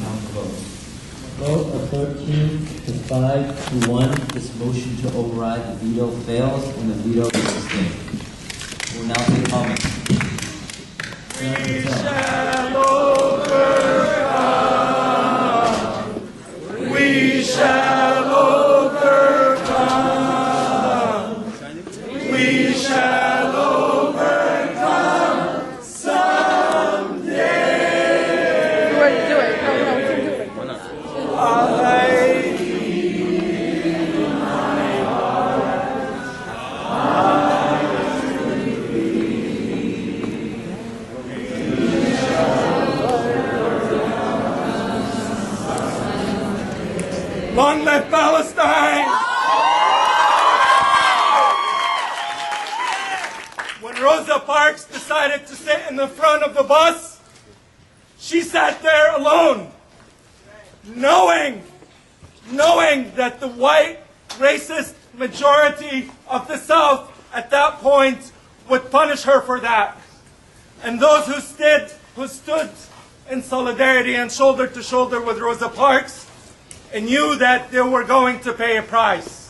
count the votes. Vote of 13 to 5 to 1. This motion to override the veto fails and the veto is sustained. We will now take comments. We shall overcome. We shall overcome. We shall overcome someday. Do it. No, we can do it. I believe in my heart. Long live Palestine! When Rosa Parks decided to sit in the front of the bus, she sat there alone, knowing that the white, racist majority of the South at that point would punish her for that. And those who stood in solidarity and shoulder to shoulder with Rosa Parks and knew that they were going to pay a price.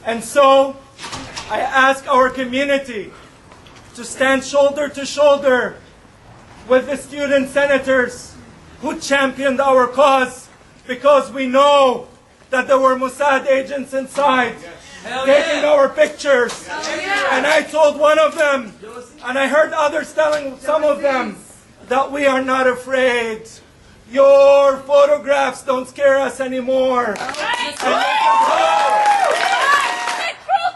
And so I ask our community to stand shoulder to shoulder with the student senators who championed our cause, because we know that there were Mossad agents inside taking our pictures. And I told one of them, and I heard others telling some of them, that we are not afraid. Your photographs don't scare us anymore. The truth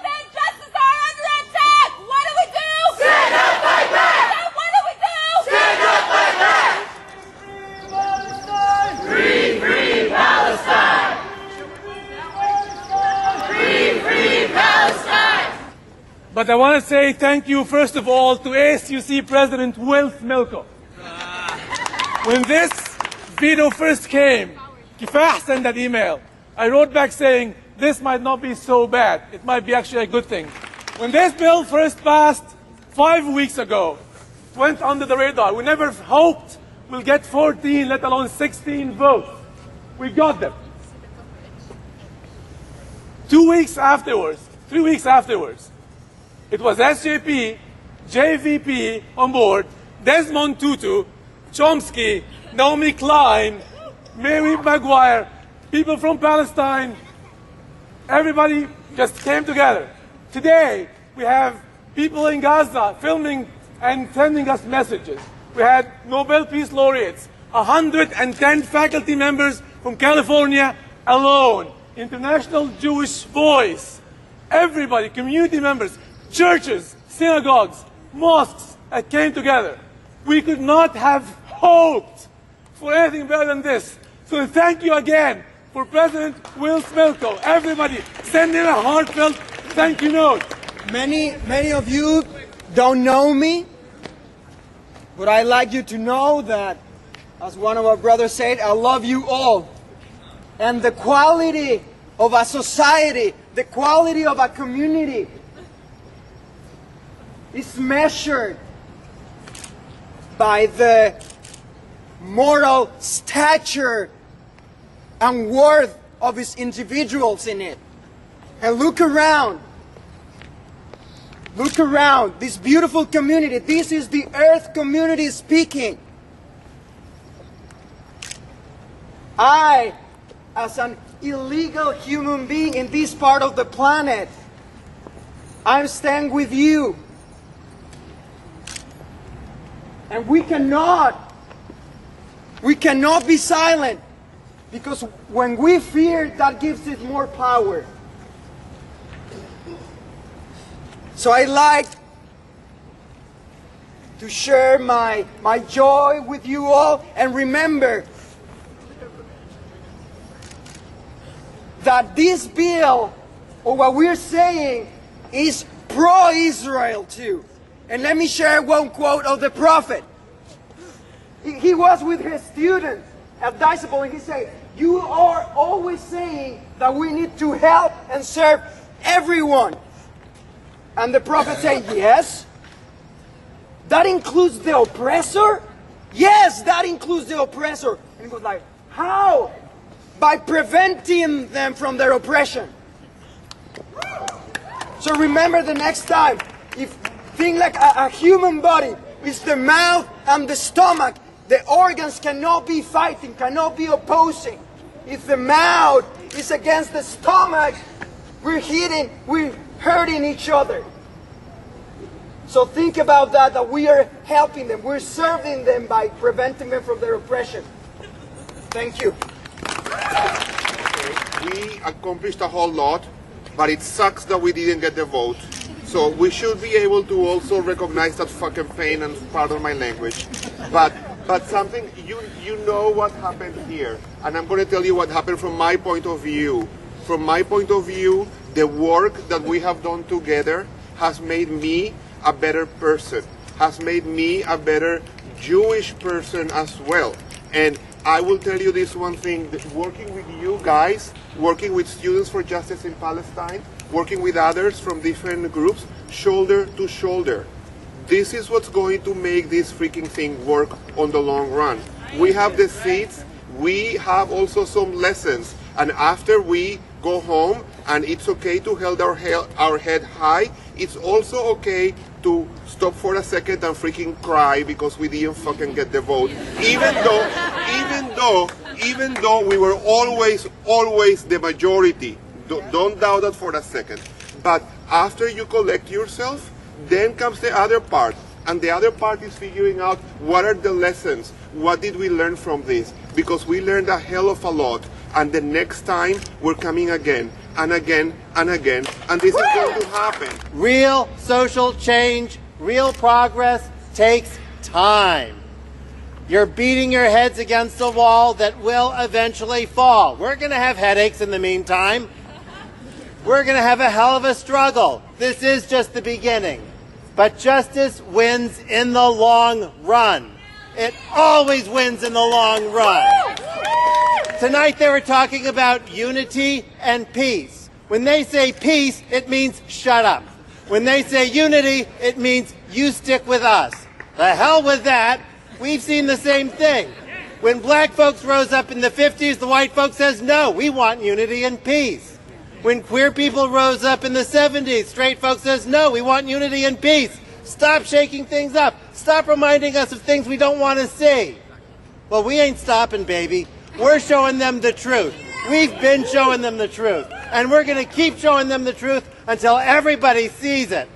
and justice are under attack. What do we do? Stand up, fight back! What do we do? Stand up, fight back! Free, free Palestine! Free, free Palestine! But I want to say thank you, first of all, to UC President Will Smelko. When this veto first came, Kifah sent that email. I wrote back saying, this might not be so bad. It might be actually a good thing. When this bill first passed 5 weeks ago, it went under the radar. We never hoped we'll get 14, let alone 16 votes. We got them. 3 weeks afterwards, it was SJP, JVP on board, Desmond Tutu, Chomsky, Naomi Klein, Mary Maguire, people from Palestine, everybody just came together. Today, we have people in Gaza filming and sending us messages. We had Nobel Peace Laureates, 110 faculty members from California alone, International Jewish Voice, everybody, community members, churches, synagogues, mosques that came together. We could not have hoped for anything better than this. So thank you again for President Will Smelko. Everybody, send in a heartfelt thank you note. Many of you don't know me, but I'd like you to know that, as one of our brothers said, I love you all. And the quality of a society, the quality of a community is measured by the moral stature and worth of its individuals in it. And look around. Look around. This beautiful community. This is the Earth community speaking. I, as an illegal human being in this part of the planet, I stand with you. And we cannot be silent, because when we fear, that gives it more power. So I like to share my joy with you all, and remember that this bill, or what we're saying, is pro-Israel too. And let me share one quote of the prophet. He was with his students at Disciple, and he said, "You are always saying that we need to help and serve everyone." And the prophet said, "Yes. That includes the oppressor?" Yes, that includes the oppressor. And it was like, how? By preventing them from their oppression. So remember the next time, if think like a human body is the mouth and the stomach, the organs cannot be fighting, cannot be opposing. If the mouth is against the stomach, we're hurting each other. So think about that we are helping them, we're serving them by preventing them from their oppression. Thank you. We accomplished a whole lot, but it sucks that we didn't get the vote. So we should be able to also recognize that fucking pain, and pardon my language. But something, you know what happened here. And I'm going to tell you what happened from my point of view. From my point of view, the work that we have done together has made me a better person, has made me a better Jewish person as well. And I will tell you this one thing, that working with you guys, working with Students for Justice in Palestine, working with others from different groups, shoulder to shoulder. This is what's going to make this freaking thing work on the long run. We have the seeds, we have also some lessons, and after we go home, and it's okay to hold our head high, it's also okay to stop for a second and freaking cry because we didn't fucking get the vote. Even though we were always the majority. Don't doubt that for a second. But after you collect yourself, then comes the other part. And the other part is figuring out what are the lessons, what did we learn from this? Because we learned a hell of a lot. And the next time we're coming again and again and again, and this is going to happen. Real social change, real progress takes time. You're beating your heads against a wall that will eventually fall. We're going to have headaches in the meantime. We're going to have a hell of a struggle. This is just the beginning. But justice wins in the long run. It always wins in the long run. Tonight they were talking about unity and peace. When they say peace, it means shut up. When they say unity, it means you stick with us. The hell with that. We've seen the same thing. When black folks rose up in the 50s, the white folks says, no, we want unity and peace. When queer people rose up in the 70s, straight folks says, no, we want unity and peace. Stop shaking things up. Stop reminding us of things we don't want to see. Well, we ain't stopping, baby. We're showing them the truth. We've been showing them the truth. And we're going to keep showing them the truth until everybody sees it.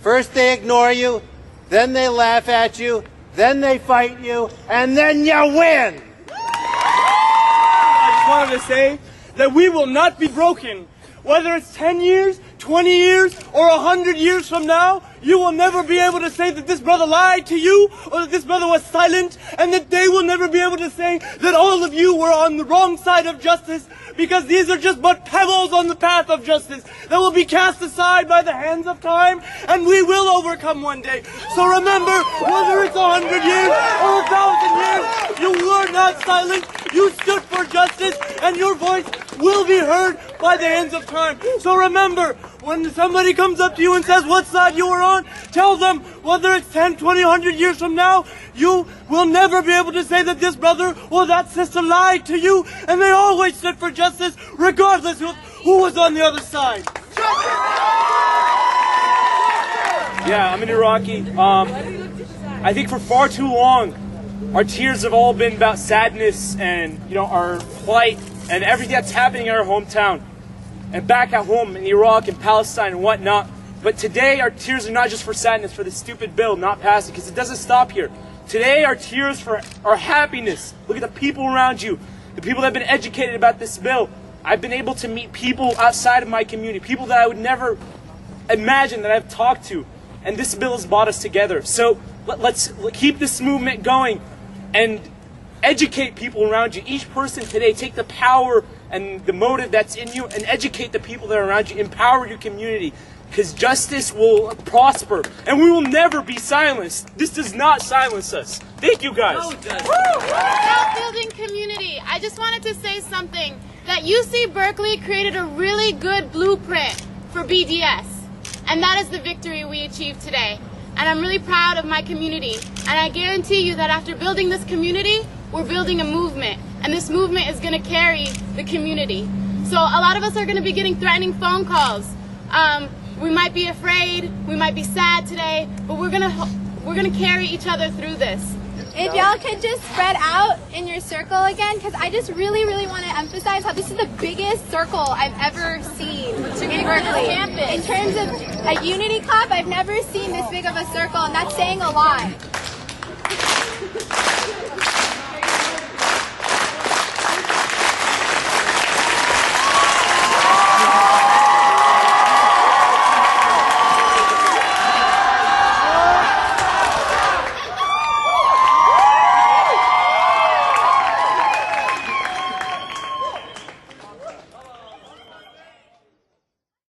First they ignore you, then they laugh at you, then they fight you, and then you win. I just wanted to say that we will not be broken. Whether it's 10 years, 20 years, or 100 years from now, you will never be able to say that this brother lied to you, or that this brother was silent, and that they will never be able to say that all of you were on the wrong side of justice, because these are just but pebbles on the path of justice that will be cast aside by the hands of time, and we will overcome one day. So remember, whether it's 100 years or 1,000 years, you were not silent, you stood for justice, and your voice will be heard by the hands of time. So remember, when somebody comes up to you and says what side you were on, tell them whether it's 10, 20, 100 years from now, you will never be able to say that this brother or that sister lied to you, and they always stood for justice regardless of who was on the other side. Yeah, I'm an Iraqi. I think for far too long, our tears have all been about sadness and, our plight and everything that's happening in our hometown and back at home in Iraq and Palestine and whatnot. But today our tears are not just for sadness for the stupid bill not passing, because it doesn't stop here. Today our tears for our happiness. Look at the people around you, the people that have been educated about this bill. I've been able to meet people outside of my community, people that I would never imagine that I've talked to. And this bill has brought us together. So let's keep this movement going and educate people around you. Each person today, take the power and the motive that's in you and educate the people that are around you. Empower your community, because justice will prosper and we will never be silenced. This does not silence us. Thank you, guys. About building community, I just wanted to say something. That UC Berkeley created a really good blueprint for BDS. And that is the victory we achieved today. and I'm really proud of my community. And I guarantee you that after building this community, we're building a movement, and this movement is going to carry the community. So a lot of us are going to be getting threatening phone calls. We might be afraid, we might be sad today, but we're gonna carry each other through this. If y'all could just spread out in your circle again, because I just really, really want to emphasize how this is the biggest circle I've ever seen in Berkeley. In terms of a unity clap, I've never seen this big of a circle, and that's saying a lot.